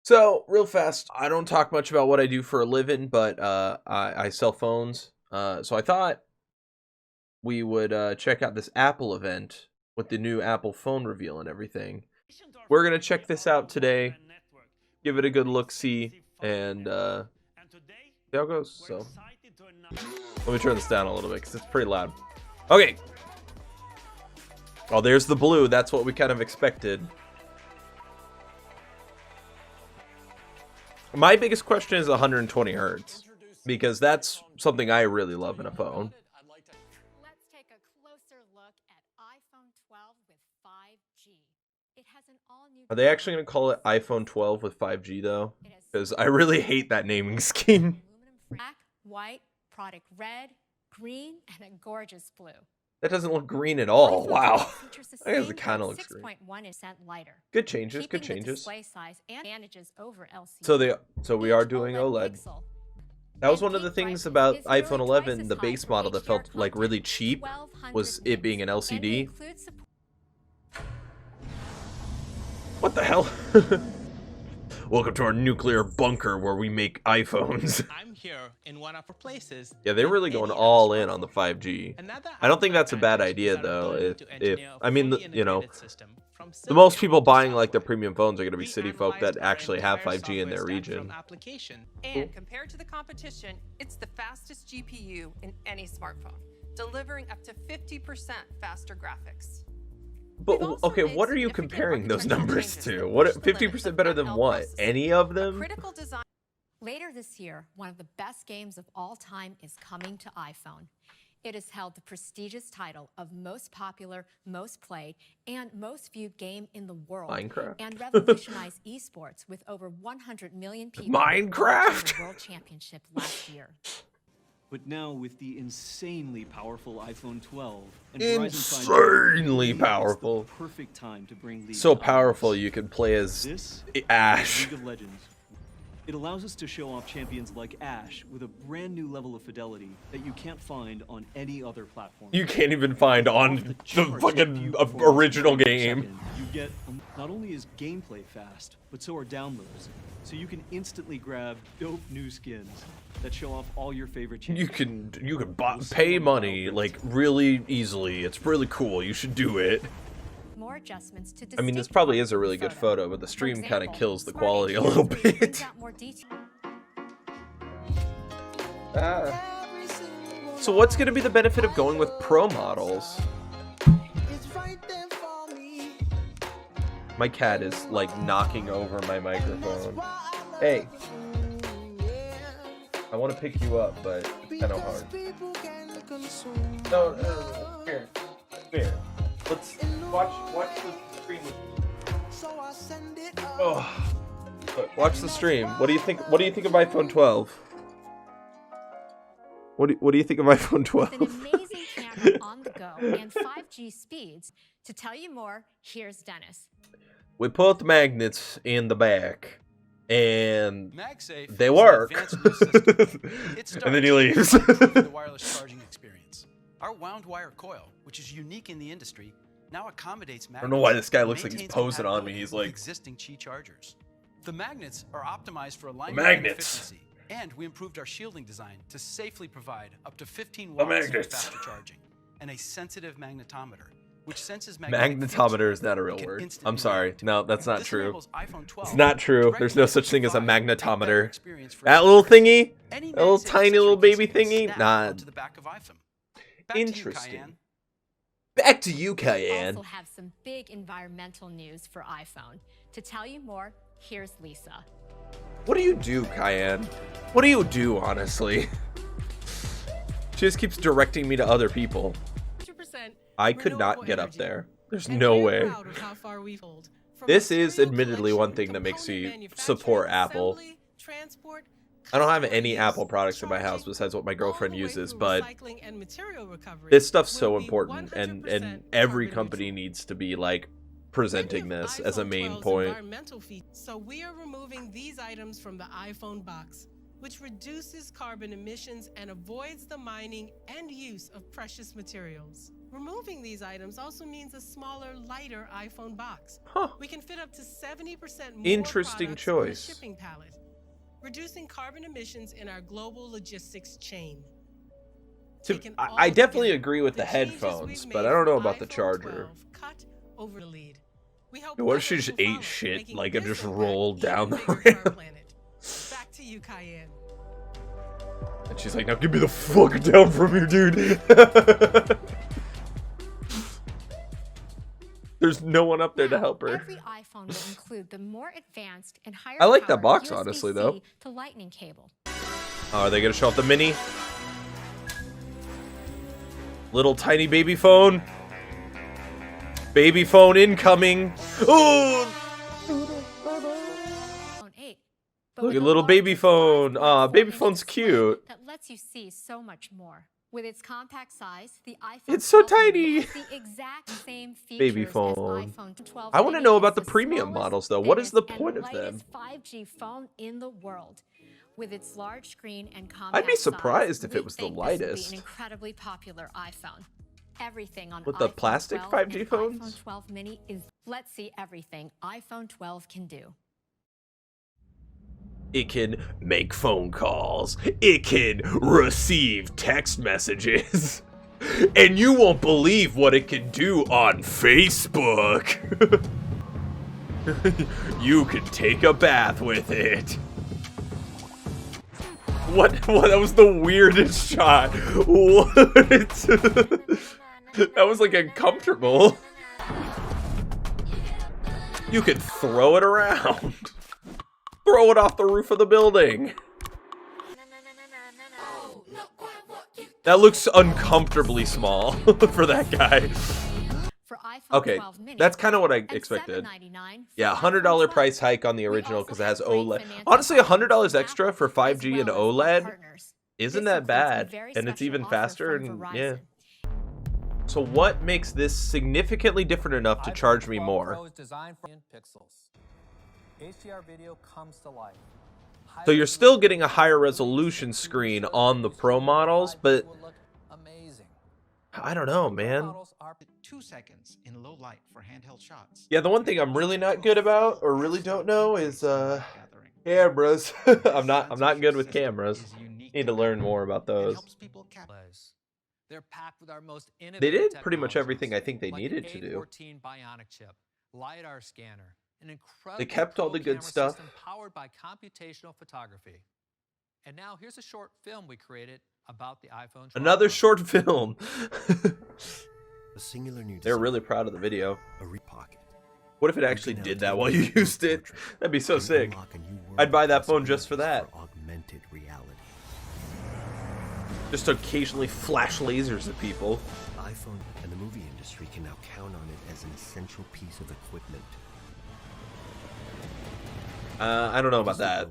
So, real fast, I don't talk much about what I do for a living, but I sell phones. So I thought we would check out this Apple event with the new Apple phone reveal and everything. We're going to check this out today, give it a good look-see, and see how it goes. So, let me turn this down a little bit because it's pretty loud. Okay. Oh, there's the blue. That's what we kind of expected. My biggest question is 120 hertz, because that's something I really love in a phone. Let's take a closer look at iPhone 12 with 5G. It has an all-new. Are they actually going to call it iPhone 12 with 5G though? Because I really hate that naming scheme. Black, white, product red, green, and a gorgeous blue. That doesn't look green at all. Wow. I guess it kind of looks green. 6.1% lighter. Good changes, good changes. Display size and advantages over LCD. So we are doing OLED. That was one of the things about iPhone 11, the base model that felt like really cheap, was it being an LCD. What the hell? Welcome to our nuclear bunker where we make iPhones. I'm here in one of our places. Yeah, they're really going all in on the 5G. I don't think that's a bad idea though. If I mean, you know, the most people buying like the premium phones are going to be city folk that actually have 5G in their region. And compared to the competition, it's the fastest GPU in any smartphone, delivering up to 50% faster graphics. But okay, what are you comparing those numbers to? What 50% better than what? Any of them? Later this year, one of the best games of all time is coming to iPhone. It has held the prestigious title of most popular, most played, and most viewed game in the world. Minecraft. And revolutionized esports with over 100 million people Minecraft in the World Championship last year. But now with the insanely powerful iPhone 12 and insanely powerful, perfect time to bring so powerful you can play as Ash. League of Legends. It allows us to show off champions like Ash with a brand new level of fidelity that you can't find on any other platform. You can't even find on the fucking original game. You get not only is gameplay fast, but so are downloads. So you can instantly grab dope new skins that show off all your favorite champions. You can pay money like really easily. It's really cool. You should do it. More adjustments to I mean, this probably is a really good photo, but the stream kind of kills the quality a little bit. So what's going to be the benefit of going with Pro models? My cat is like knocking over my microphone. Hey. I want to pick you up, but it's kind of hard. No. Here. Let's watch the stream. Oh, watch the stream. What do you think? What do you think of iPhone 12? What do you think of iPhone 12? With an amazing camera on the go and 5G speeds. To tell you more, here's Dennis. We put magnets in the back, and they work. And then he leaves. The wireless charging experience. Our wound wire coil, which is unique in the industry, now accommodates magnets. I don't know why this guy looks like he's posing on me. He's like existing Qi chargers. The magnets are optimized for alignment and efficiency, and we improved our shielding design to safely provide up to 15 watts of faster charging and a sensitive magnetometer, which senses magnetometer is not a real word. I'm sorry. No, that's not true. It's not true. There's no such thing as a magnetometer. That little thingy, that little tiny little baby thingy, nah. Interesting. Back to you, Cayenne. We also have some big environmental news for iPhone. To tell you more, here's Lisa. What do you do, Cayenne? What do you do, honestly? She just keeps directing me to other people. I could not get up there. There's no way. This is admittedly one thing that makes me support Apple. I don't have any Apple products in my house besides what my girlfriend uses, but this stuff's so important, and every company needs to be like presenting this as a main point. So we are removing these items from the iPhone box, which reduces carbon emissions and avoids the mining and use of precious materials. Removing these items also means a smaller, lighter iPhone box. Huh. We can fit up to 70% more Interesting products on a choice. shipping pallet, reducing carbon emissions in our global logistics chain. Taken all I definitely together, agree with the changes headphones, we've but made I don't know for about the iPhone charger. 12 cut over the lead. We hope What if she others just will ate follow, shit making like it this just impact rolled down even the bigger for our ramp? planet. Back to you, Cayenne. And she's like, now give me the fuck down from here, dude. There's no one up there to help her. Every iPhone will include the more advanced and higher I like that powered box, USB-C honestly, though. to lightning cable. Oh, are they gonna show off the mini? Little tiny baby phone. Baby phone incoming. Oh! iPhone 8. But Look with at a little baby larger phone. 5.4 Aw, baby inch phone's display cute. That lets you see so much more. With its compact size, the iPhone It's so 12 mini tiny. has the exact same features Baby as phone. iPhone 12 I want to mini. know It's about the premium smallest, models, though. What is thinnest, the and point of them? lightest 5G phone in the world. With its large screen and compact I'd be surprised size, if it was the we think this will be lightest. an incredibly popular iPhone. Everything on With the iPhone plastic 12 5G and phones? iPhone 12 mini is. Let's see everything iPhone 12 can do. It can make phone calls. It can receive text messages. And you won't believe what it can do on Facebook. You can take a bath with it. What? That was the weirdest shot. What? That was like uncomfortable. You can throw it around. Throw it off the roof of the building. That looks uncomfortably small for that guy. For iPhone Okay, 12 mini, that's kind of what I and expected. $7.99 for Yeah, iPhone $100 12. price hike on the We original also because it has have great OLED. financial Honestly, options $100 from extra Apple, for as 5G and well as our OLED partners. isn't This that includes a bad, very and it's special even offer faster. from And yeah. Verizon. So what makes this significantly different enough to charge me more? HDR video comes to life. So you're still getting a higher resolution screen on the Pro models, but Amazing. I don't know, man. Models are 2 seconds in low light for handheld shots. Yeah, the one thing I'm really not good about, or really don't know, is cameras. I'm not good with cameras. Need to learn more about those. They're packed with our most They innovative did pretty much everything I think they like needed the to do. A14 Bionic chip, LiDAR scanner, an incredible They kept all the good camera stuff. system powered by computational photography. And now here's a short film we created about the iPhone 12 Another Pro. short film. A singular new They're design, really proud of the video. a pocket. What if it actually did that while you used it? That'd be so sick. I'd buy that phone just for that. Augmented reality. Just to occasionally flash lasers at people. iPhone and the movie industry can now count on it as an essential piece of equipment. I don't know about that.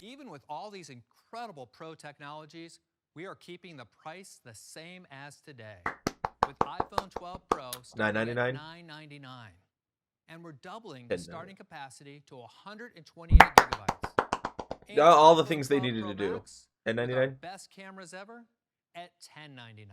Even with all these incredible pro technologies, we are keeping the price the same as today. With iPhone 12 Pro starting at $9.99? $9.99. And we're doubling $10.99. the starting capacity to 128 gigabytes. And All the iPhone things they 12 needed Pro to do. Max with our $10.99? best cameras ever at $10.99.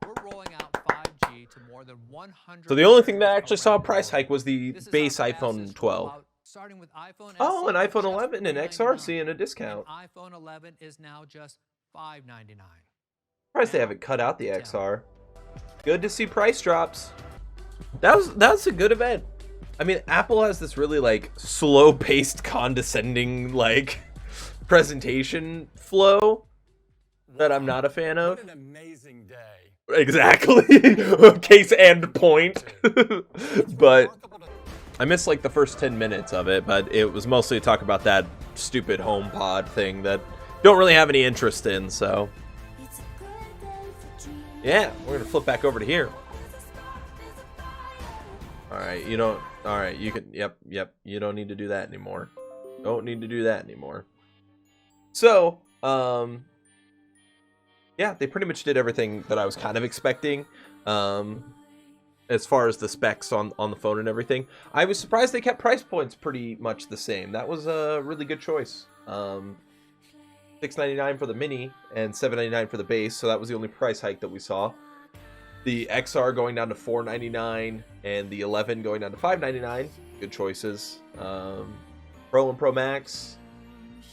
We're rolling out 5G to more than 100. So the only thing that actually saw a around the price world. hike was the This is base our iPhone fastest 12. rollout, starting with iPhone Oh, SE and at iPhone just 11 and XR $499, seeing a discount. and iPhone 11 is now just $599. Surprised they haven't cut out the XR. Good to see price drops. That's a good event. I mean, Apple has this really like slow-paced, condescending like presentation flow that I'm not a fan of. What an amazing day. Exactly. Case and point. But I missed like the first 10 minutes of it, but it was mostly to talk about that stupid HomePod thing that don't really have any interest in, so. Yeah, we're gonna flip back over to here. Alright, you don't, alright, you can, yep, you don't need to do that anymore. Don't need to do that anymore. So, yeah, they pretty much did everything that I was kind of expecting. As far as the specs on the phone and everything. I was surprised they kept price points pretty much the same. That was a really good choice. $699 for the mini and $799 for the base, so that was the only price hike that we saw. The XR going down to $499 and the 11 going down to $599. Good choices. Pro and Pro Max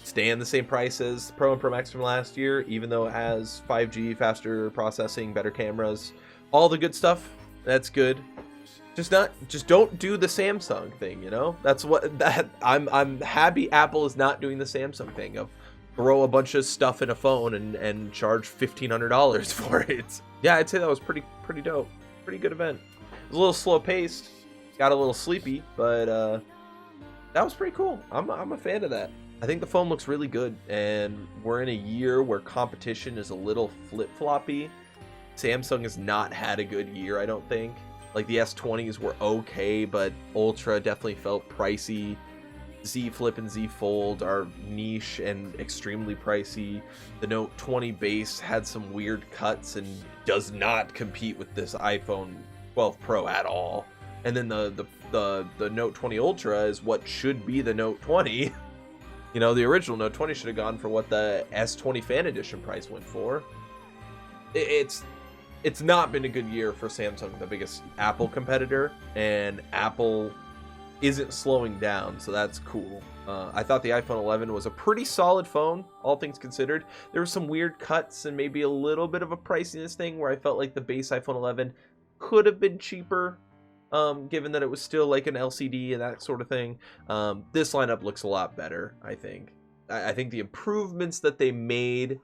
staying the same price as Pro and Pro Max from last year, even though it has 5G, faster processing, better cameras, all the good stuff. That's good. Just don't do the Samsung thing, you know? That's what I'm happy Apple is not doing the Samsung thing of throw a bunch of stuff in a phone and charge $1,500 for it. Yeah, I'd say that was pretty dope. Pretty good event. It was a little slow paced, got a little sleepy, but that was pretty cool. I'm a fan of that. I think the phone looks really good, and we're in a year where competition is a little flip-floppy. Samsung has not had a good year, I don't think. Like, the S20s were okay, but Ultra definitely felt pricey. Z Flip and Z Fold are niche and extremely pricey. The Note 20 base had some weird cuts and does not compete with this iPhone 12 Pro at all. And then the Note 20 Ultra is what should be the Note 20. You know, the original Note 20 should have gone for what the S20 Fan Edition price went for. It's not been a good year for Samsung, the biggest Apple competitor, and Apple isn't slowing down, so that's cool. I thought the iPhone 11 was a pretty solid phone, all things considered. There were some weird cuts and maybe a little bit of a priciness thing where I felt like the base iPhone 11 could have been cheaper, given that it was still like an LCD and that sort of thing. This lineup looks a lot better, I think. I think the improvements that they made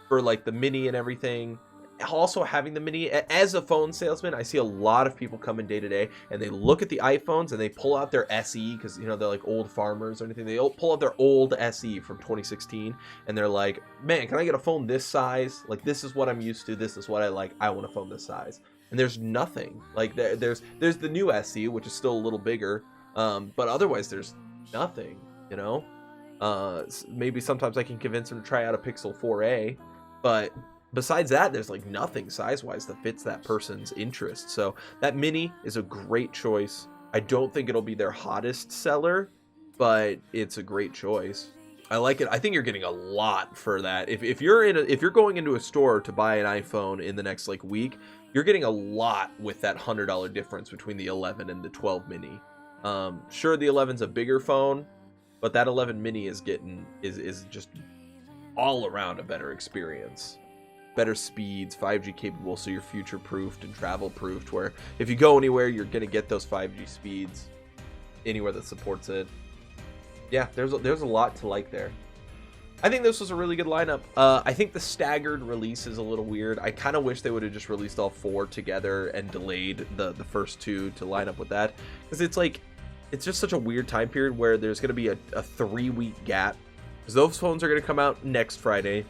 for like the Mini and everything, also having the Mini, as a phone salesman, I see a lot of people come in day to day and they look at the iPhones and they pull out their SE, because, you know, they're like old farmers or anything. They pull out their old SE from 2016 and they're like, man, can I get a phone this size? Like, this is what I'm used to, this is what I like, I want a phone this size. And there's nothing. Like, there's the new SE, which is still a little bigger, but otherwise there's nothing, you know. Maybe sometimes I can convince them to try out a Pixel 4a, but besides that, there's like nothing size-wise that fits that person's interest. So that Mini is a great choice. I don't think it'll be their hottest seller, but it's a great choice. I like it. I think you're getting a lot for that. If you're going into a store to buy an iPhone in the next like week, you're getting a lot with that $100 difference between the 11 and the 12 Mini. Sure, the 11's a bigger phone, but that 11 Mini is just all around a better experience. Better speeds, 5G capable, so you're future-proofed and travel-proofed, where if you go anywhere, you're going to get those 5G speeds anywhere that supports it. Yeah, there's a lot to like there. I think this was a really good lineup. I think the staggered release is a little weird. I kind of wish they would have just released all four together and delayed the first two to line up with that, because it's just such a weird time period where there's going to be a 3-week gap, because those phones are going to come out next Friday.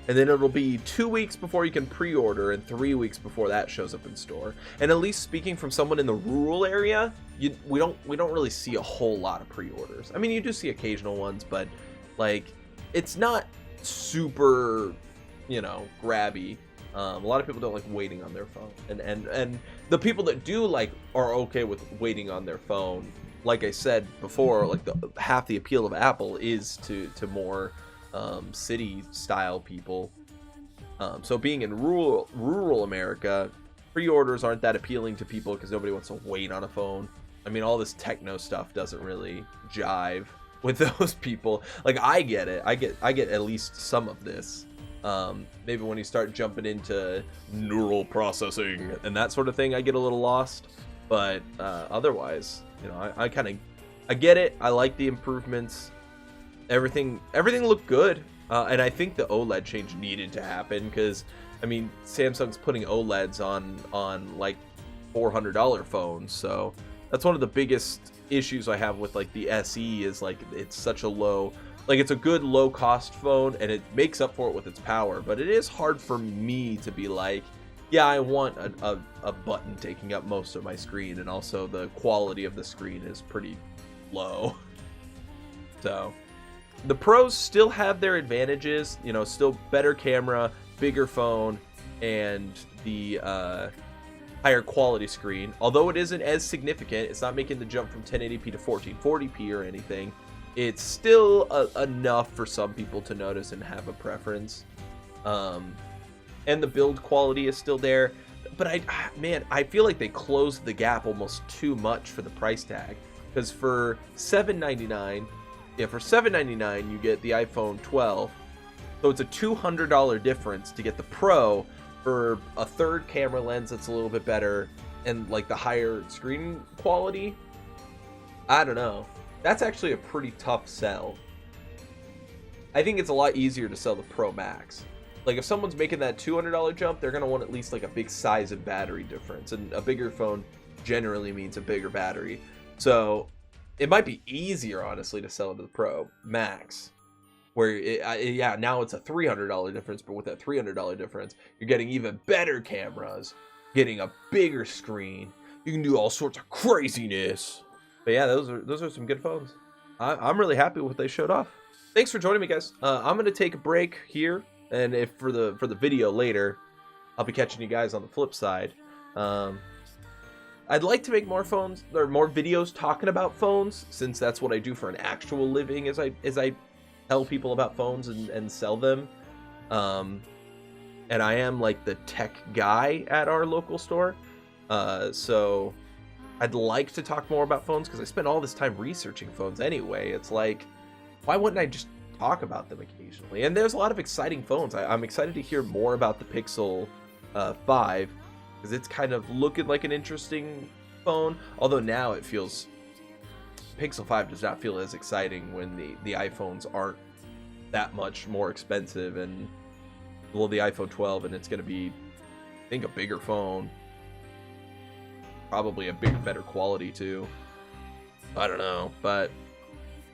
And then it'll be 2 weeks before you can pre-order and 3 weeks before that shows up in store. And at least speaking from someone in the rural area, we don't really see a whole lot of pre-orders. I mean, you do see occasional ones, but like, it's not super, you know, grabby. A lot of people don't like waiting on their phone, and the people that do like are okay with waiting on their phone. Like I said before, like half the appeal of Apple is to more city style people. So being in rural America, pre-orders aren't that appealing to people because nobody wants to wait on a phone. I mean, all this techno stuff doesn't really jive with those people. Like, I get it. I get at least some of this. Maybe when you start jumping into neural processing and that sort of thing, I get a little lost. But otherwise, you know, I get it. I like the improvements. Everything looked good, and I think the OLED change needed to happen, because I mean, Samsung's putting OLEDs on like $400 phones, so that's one of the biggest issues I have with like the SE, is like it's such a low, like it's a good low cost phone and it makes up for it with its power, but it is hard for me to be like, yeah, I want a button taking up most of my screen, and also the quality of the screen is pretty low. So the pros still have their advantages, you know, still better camera, bigger phone, and the higher quality screen. Although it isn't as significant, it's not making the jump from 1080p to 1440p or anything, it's still enough for some people to notice and have a preference. and the build quality is still there. But I feel like they closed the gap almost too much for the price tag, because for $799, for $799 you get the iPhone 12, so it's a $200 difference to get the Pro for a third camera lens that's a little bit better and like the higher screen quality. I don't know. That's actually a pretty tough sell. I think it's a lot easier to sell the Pro Max. Like if someone's making that $200 jump, they're gonna want at least like a big size and battery difference, and a bigger phone generally means a bigger battery. So it might be easier, honestly, to sell it to the Pro Max, where yeah, now it's a $300 difference, but with that $300 difference, you're getting even better cameras, getting a bigger screen. You can do all sorts of craziness. But yeah, those are some good phones. I'm really happy with what they showed off. Thanks for joining me, guys. I'm gonna take a break here, and if for the video later, I'll be catching you guys on the flip side. I'd like to make more phones or more videos talking about phones, since that's what I do for an actual living, as I tell people about phones and sell them. And I am like the tech guy at our local store, so I'd like to talk more about phones because I spend all this time researching phones anyway. It's like, why wouldn't I just talk about them occasionally? And there's a lot of exciting phones. I'm excited to hear more about the Pixel 5, because it's kind of looking like an interesting phone, although now it feels, Pixel 5 does not feel as exciting when the iPhones aren't that much more expensive, and well, the iPhone 12, and it's going to be, I think, a bigger phone, probably a bigger, better quality too. I don't know, but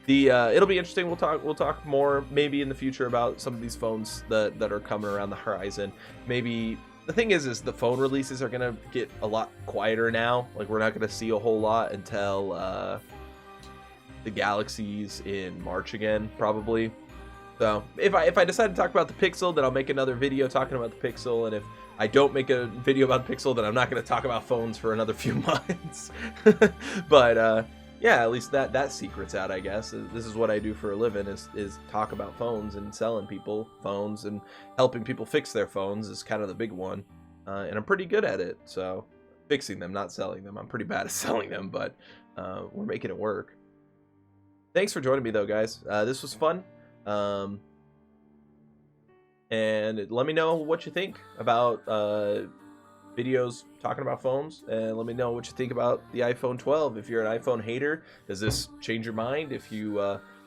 it'll be interesting. We'll talk more maybe in the future about some of these phones that are coming around the horizon. Maybe the thing is the phone releases are gonna get a lot quieter now. Like, we're not gonna see a whole lot until the Galaxies in March again, probably. So if I decide to talk about the Pixel, then I'll make another video talking about the Pixel, and if I don't make a video about the Pixel, then I'm not going to talk about phones for another few months. But yeah, at least that secret's out, I guess. This is what I do for a living, is talk about phones and selling people phones and helping people fix their phones is kind of the big one. And I'm pretty good at it, so fixing them, not selling them. I'm pretty bad at selling them, but we're making it work. Thanks for joining me, though, guys. This was fun. And let me know what you think about videos talking about phones, and let me know what you think about the iPhone 12. If you're an iPhone hater, does this change your mind? If you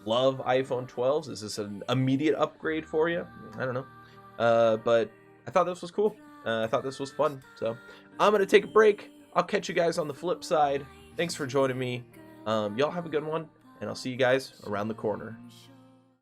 love iPhone 12s, is this an immediate upgrade for you? I don't know, but I thought this was cool. I thought this was fun, so I'm gonna take a break. I'll catch you guys on the flip side. Thanks for joining me. Y'all have a good one, and I'll see you guys around the corner.